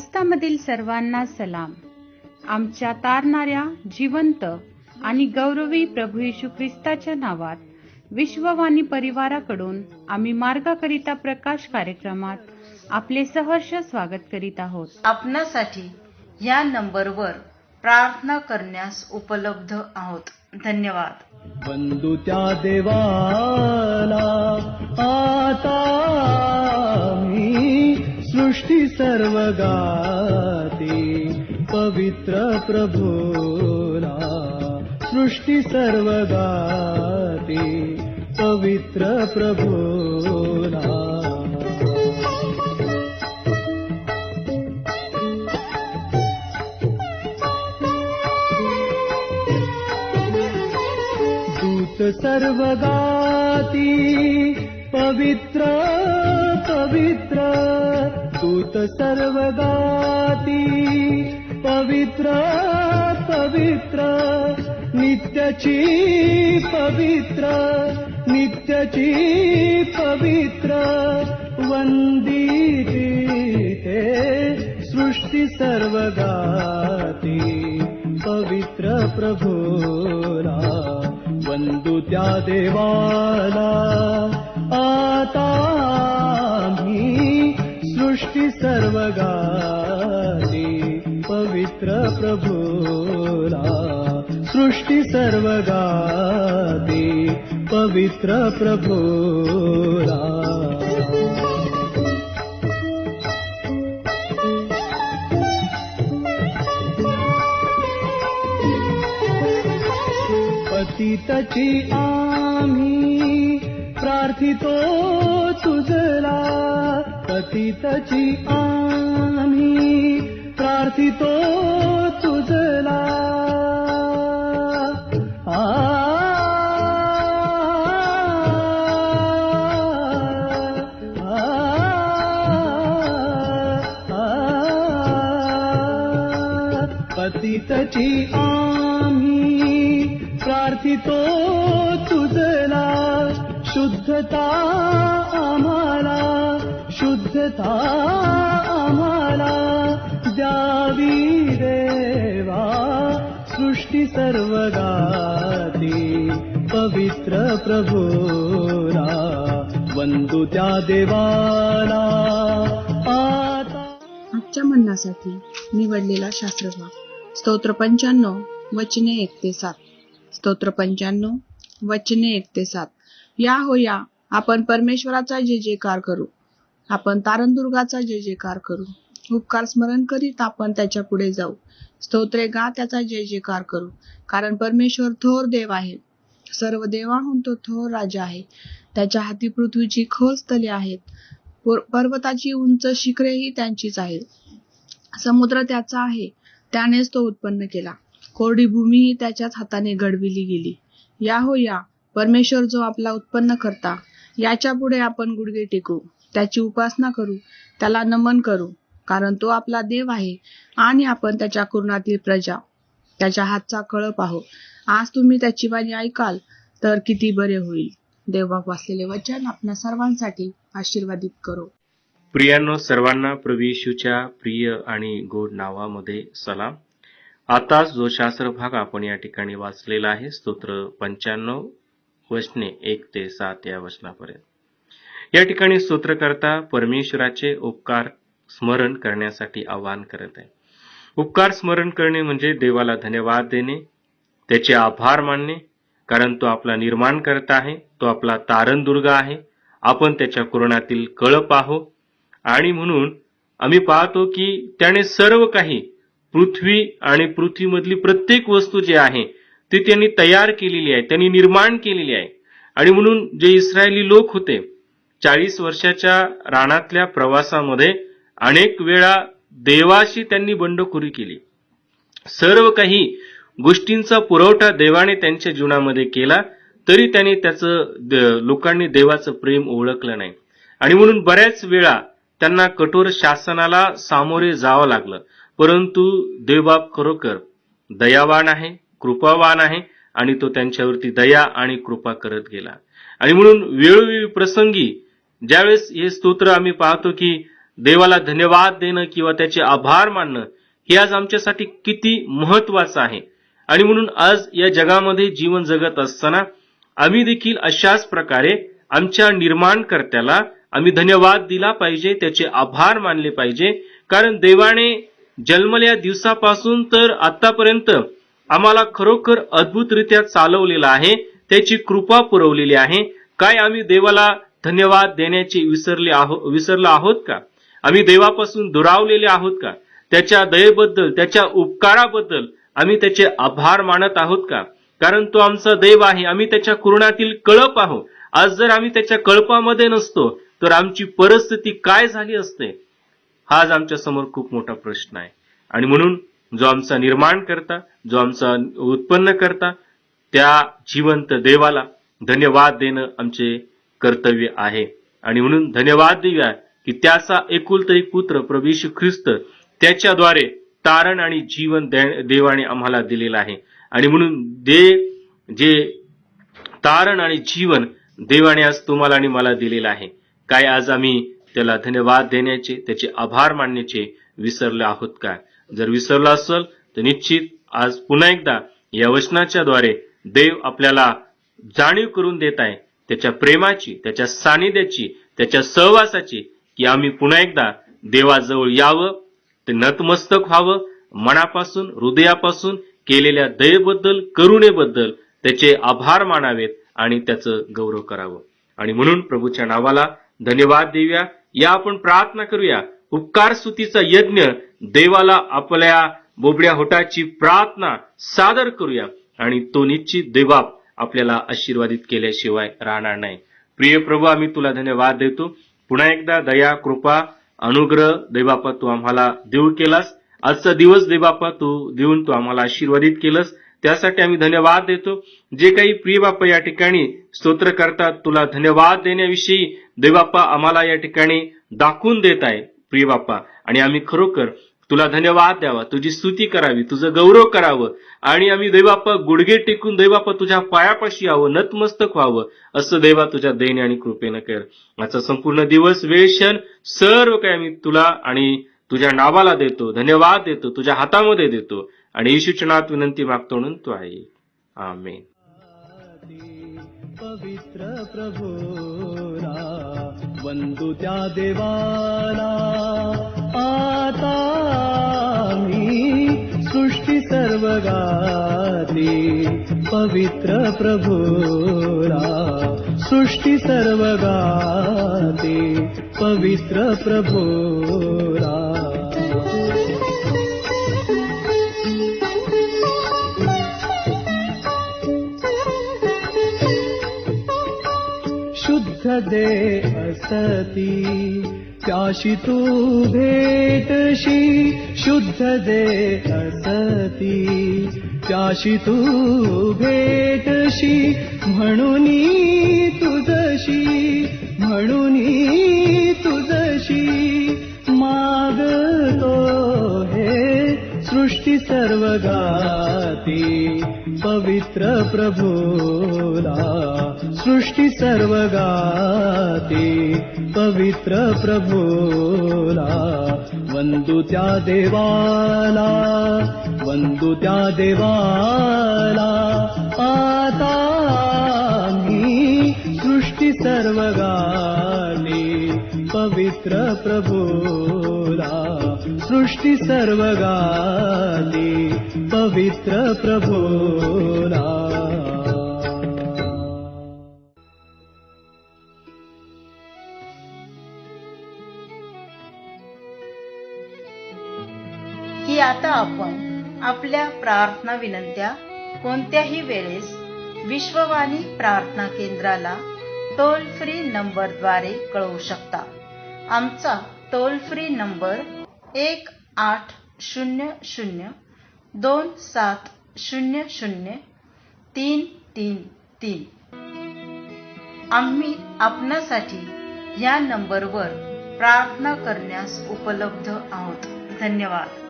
ख्रिस्तामधील सर्वांना सलाम. आमच्या तारणाऱ्या जिवंत आणि गौरवी प्रभू येशू ख्रिस्ताच्या नावात विश्ववाणी परिवाराकडून आम्ही मार्गाकरिता प्रकाश कार्यक्रमात आपले सहर्ष स्वागत करीत आहोत. आपणासाठी या नंबरवर प्रार्थना करण्यास उपलब्ध आहोत. धन्यवाद. वंदू त्या देवाला आता मी सृष्टी सर्व गाते, पवित्र प्रभूला सृष्टी सर्व गाते, पवित्र प्रभूला. दूत सर्व गाती, पवित्र पवित्र, दूत सर्व गाती, पवित्र पवित्र, नित्याची पवित्र, नित्याची पवित्र, वंदिती ते सृष्टी सर्व गाती, पवित्र प्रभूला. वंदू त्या देवाला आता मी सृष्टी सर्व गाती, पवित्र प्रभूला सृष्टी सर्व गाती, पवित्र प्रभूला. पतितची आम्ही प्रार्थितो तुझला, पतितची आम्ही प्रार्थितो तुझला. पतितची आम्ही प्रार्थितो तुझला, शुद्धता आम्हाला, शुद्धता आम्हाला द्यावी देवा, सृष्टी सर्व गाती, पवित्र प्रभूला. वंदू त्या देवाला आता. आजच्या म्हणण्यासाठी निवडलेला शास्त्रभाग स्तोत्र 95 वचने 1-7. स्तोत्र 95 वचने 1-7. या हो या, आपण परमेश्वराचा जय जयकार करू, आपण तारणदुर्गाचा जय जयकार करू. उपकार स्मरण करीत आपण त्याच्या पुढे जाऊ, स्तोत्रे गा त्याचा जय जयकार करू. कारण परमेश्वर थोर देव आहे, सर्व देवाहून तो थोर राजा आहे. त्याच्या हाती पृथ्वीची खोल स्थले आहेत, पर्वताची उंच शिखरेही त्यांचीच आहेत. समुद्र त्याचा आहे, त्यानेच तो उत्पन्न केला. कोरडी भूमीही त्याच्याच हाताने घडविली गेली. या हो या, परमेश्वर जो आपला उत्पन्न करता, याच्या पुढे आपण गुडघे टेकू, त्याची उपासना करू, त्याला नमन करू. कारण तो आपला देव आहे आणि आपण त्याच्या कुरणातील प्रजा, त्याच्या हातचा कळप आहोत. आज तुम्ही त्याची वाणी ऐकाल तर किती बरे होईल. देवबाप वाचलेले वचन आपल्या सर्वांसाठी आशीर्वादित करो. प्रियांनो, सर्वांना प्रभू येशूच्या प्रिय आणि गोड नावामध्ये सलाम. आताच जो शास्त्र भाग आपण या ठिकाणी वाचलेला आहे, स्तोत्र 95 वचने 1-7 या वचनापर्यंत. या ठिकाणी स्तोत्रकर्ता परमेश्वराचे उपकार स्मरण करण्यासाठी आवाहन करत आहे. उपकार स्मरण करणे म्हणजे देवाला धन्यवाद देणे, त्याचे आभार मानणे. कारण तो आपला निर्माणकर्ता आहे, तो आपला तारणदुर्ग आहे, आपण त्याच्या कुरणातील कळप आहोत. आणि म्हणून आम्ही पाहतो की त्याने सर्व काही, पृथ्वी आणि पृथ्वीमधली प्रत्येक वस्तू जी आहे ती त्यांनी तयार केलेली आहे, त्यांनी निर्माण केलेली आहे. आणि म्हणून जे इस्रायली लोक होते, 40 वर्षाच्या रानातल्या प्रवासामध्ये अनेक वेळा देवाशी त्यांनी बंडखोरी केली. सर्व काही गोष्टींचा पुरवठा देवाने त्यांच्या जीवनामध्ये केला, तरी त्यांनी लोकांनी देवाचं प्रेम ओळखलं नाही. आणि म्हणून बऱ्याच वेळा त्यांना कठोर शासनाला सामोरे जावं लागलं. परंतु देवबाप खरोखर दयावान आहे, कृपावान आहे आणि तो त्यांच्यावरती दया आणि कृपा करत गेला. आणि म्हणून वेळोवेळी प्रसंगी ज्यावेळेस हे स्तोत्र आम्ही पाहतो की देवाला धन्यवाद देणं किंवा त्याचे आभार मानणं हे आज आमच्यासाठी किती महत्वाचं आहे. आणि म्हणून आज या जगामध्ये जीवन जगत असताना आम्ही देखील अशाच प्रकारे आमच्या निर्माणकर्त्याला आम्ही धन्यवाद दिला पाहिजे, त्याचे आभार मानले पाहिजे. कारण देवाने जन्मल्या दिवसापासून तर आतापर्यंत आम्हाला खरोखर अद्भुतरित्या चालवलेलं आहे, त्याची कृपा पुरवलेली आहे. काय आम्ही देवाला धन्यवाद देण्याचे विसरलो आहोत का? आम्ही देवापासून दुरावलेले आहोत का? त्याच्या दयेबद्दल, त्याच्या उपकाराबद्दल आम्ही त्याचे आभार मानत आहोत का? कारण तो आमचा देव आहे, आम्ही त्याच्या कुरणातील कळप आहोत. आज जर आम्ही त्याच्या कळपामध्ये नसतो तर आमची परिस्थिती काय झाली असते? हा आज आमच्या समोर खूप मोठा प्रश्न आहे. आणि म्हणून जो आमचा निर्माण करता, जो आमचा उत्पन्न करता, त्या जिवंत देवाला धन्यवाद देणं आमचे कर्तव्य आहे. आणि म्हणून धन्यवाद देऊया की त्याचा एकुलता एक पुत्र प्रभू येशू ख्रिस्त, त्याच्याद्वारे तारण आणि जीवन देवाने आम्हाला दिलेलं आहे. आणि म्हणून जे तारण आणि जीवन देवाने आज तुम्हाला आणि मला दिलेलं आहे, काय आज आम्ही त्याला धन्यवाद देण्याचे, त्याचे आभार मानण्याचे विसरलो आहोत का? जर विसरलो असेल तर निश्चित आज पुन्हा एकदा या वचनाच्या द्वारे देव आपल्याला जाणीव करून देत आहे त्याच्या प्रेमाची, त्याच्या सानिध्याची, त्याच्या सहवासाची, की आम्ही पुन्हा एकदा देवाजवळ यावं, ते नतमस्तक व्हावं, मनापासून, हृदयापासून केलेल्या दयेबद्दल, करुणेबद्दल त्याचे आभार मानावेत आणि त्याचं गौरव करावं. आणि म्हणून प्रभूच्या नावाला धन्यवाद देऊया. या आपण प्रार्थना करूया. उपकार स्तुतीचा यज्ञ देवाला आपल्या बोबड्या होटाची प्रार्थना सादर करूया आणि तो निश्चित देवबाप आपल्याला आशीर्वादित केल्याशिवाय राहणार नाही. प्रिय प्रभू, आम्ही तुला धन्यवाद देतो. पुन्हा एकदा दया, कृपा, अनुग्रह देवबापा तू आम्हाला देऊ केलास. आजचा दिवस देवबापा तू देऊन तू आम्हाला आशीर्वादित केलंस, त्यासाठी आम्ही धन्यवाद देतो. जे काही प्रिय बाप्पा या ठिकाणी स्तोत्र करतात, तुला धन्यवाद देण्याविषयी देवबाप्पा आम्हाला या ठिकाणी दाखवून देत आहे प्रिय बाप्पा. आणि आम्ही खरोखर तुला धन्यवाद द्यावा, तुझी स्तुती करावी, तुझं गौरव करावं. आणि आम्ही देवबाप्पा गुडघे टेकून देवबाप्पा तुझ्या पायापाशी यावं, नतमस्तक व्हावं, असं देवा तुझ्या दयेने आणि कृपेनं कर. आजचा संपूर्ण दिवस, वेळ, क्षण सर्व काही आम्ही तुला आणि तुझ्या नावाला देतो, धन्यवाद देतो, तुझ्या हातामध्ये देतो. आणि येशूच्या नावात विनंती मागतो म्हणून तू आहे. आमेन. पवित्र प्रभूला वंदू त्या देवाला, आता मी सृष्टी सर्व गाती. पवित्र प्रभूला सृष्टी सर्व गाती. पवित्र प्रभूला. शुद्ध दे असती त्याशी तू भेटशी. शुद्ध दे असती त्याशी तू भेटशी. म्हणून तुझशी मागतो हे सृष्टी सर्व गाती. पवित्र प्रभूला सृष्टी सर्व गाती. पवित्र प्रभूला वंदू त्या देवाला, वंदू त्या देवाला. आता मी सृष्टी सर्व गाती. पवित्र प्रभूला सृष्टी सर्व गाती. पवित्र प्रभूला. की आता आपण आपल्या प्रार्थना विनंत्या कोणत्याही वेळेस विश्ववाणी प्रार्थना केंद्राला टोल फ्री नंबरद्वारे कळवू शकता. आमचा टोल फ्री नंबर 1800-2700-333. आम्ही आपणासाठी या नंबरवर प्रार्थना करण्यास उपलब्ध आहोत. धन्यवाद.